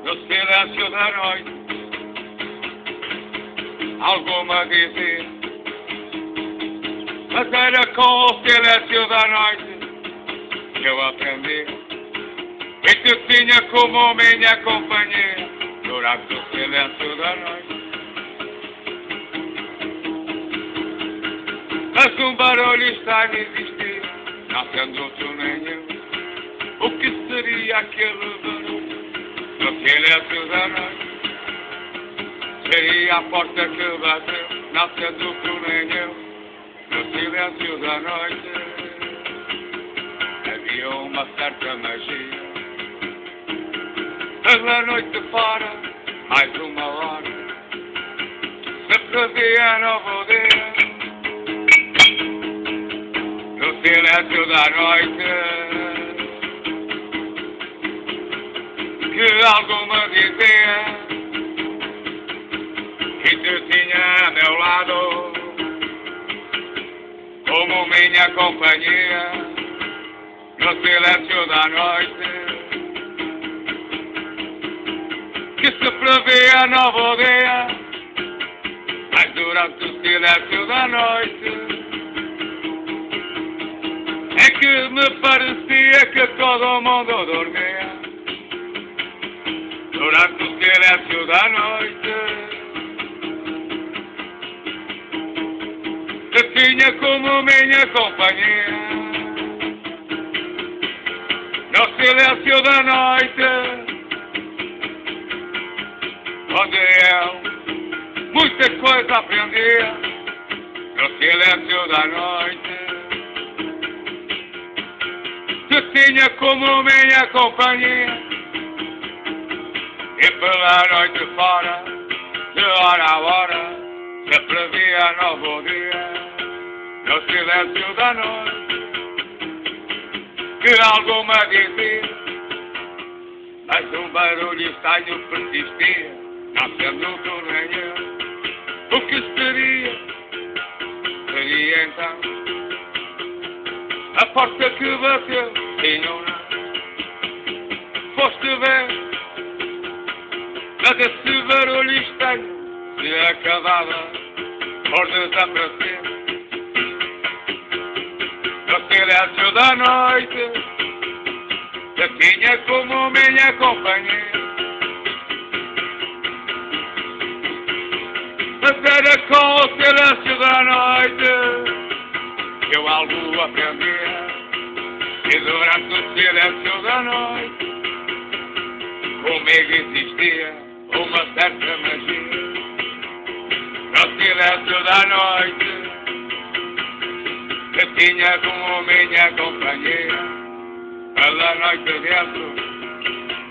no silêncio da noite, alguma dizia, mas era com o silêncio da noite que eu aprendi e que tinha como minha companhia durante o silêncio da noite. Mas um barulho está a existir, não sendo outro nenhum. O que seria aquele barulho no silêncio da noite? Seria a porta que bateu, não sendo outro nenhum. No silêncio da noite havia uma certa magia. Pela noite fora, mais uma hora, sempre dia novo dia. No silêncio da noite que alguma dizia que te tinha a meu lado como minha companhia. No silêncio da noite que se previa novo dia, mas durante o silêncio da noite é que me parecia que todo mundo dormia. Durante o silêncio da noite que tinha como minha companhia. No silêncio da noite onde eu muita coisa aprendia. No silêncio da noite que tinha como minha companhia. E pela noite fora, de hora a hora, se previa novo dia. No silêncio da noite que alguma dizia, mas um barulho estranho persistia, não sendo outro nenhum. O que seria? Seria então a porta que bateu, sim ou não? Foste ver, mas esse barulho estranho se acabava por desaparecer. No silêncio da noite que tinha como minha companhia. Mas era com o silêncio da noite que eu algo aprendia. E durante o silêncio da noite comigo existia uma certa magia. No silêncio da noite que tinha como minha companhia. Pela noite dentro,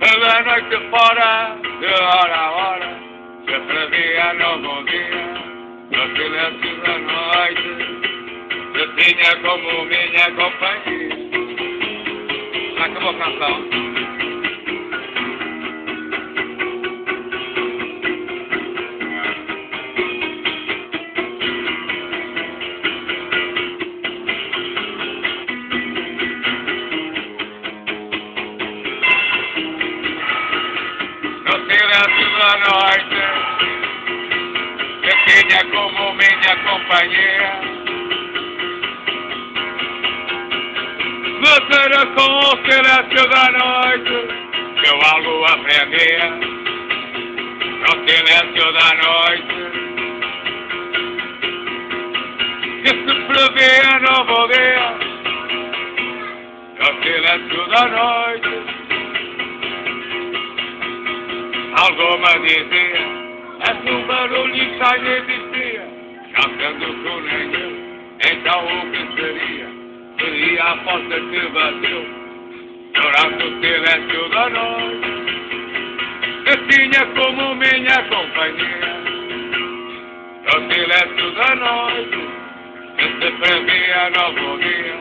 pela noite fora, de hora a hora, se previa novo dia. No silêncio da noite que tinha como minha companhia. Acabou a canção. Da noite que tinha como minha companhia. Mas era com o silêncio da noite que eu algo aprendia. No silêncio da noite que se previa novo dia. No silêncio da noite alguma dizia, mas um barulho estranho existia, não sendo com nenhum. Então o que seria? Seria a porta que bateu durante o silêncio da noite que tinha como minha companhia. No silêncio da noite que se previa novo dia,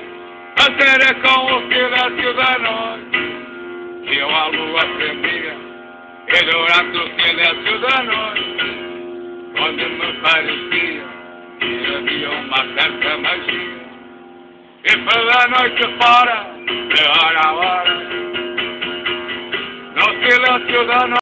mas era com o silêncio da noite que eu algo aprendia. E durante o silêncio da noite, onde me parecia que havia uma certa magia. E pela noite fora, de hora a hora, no silêncio da noite.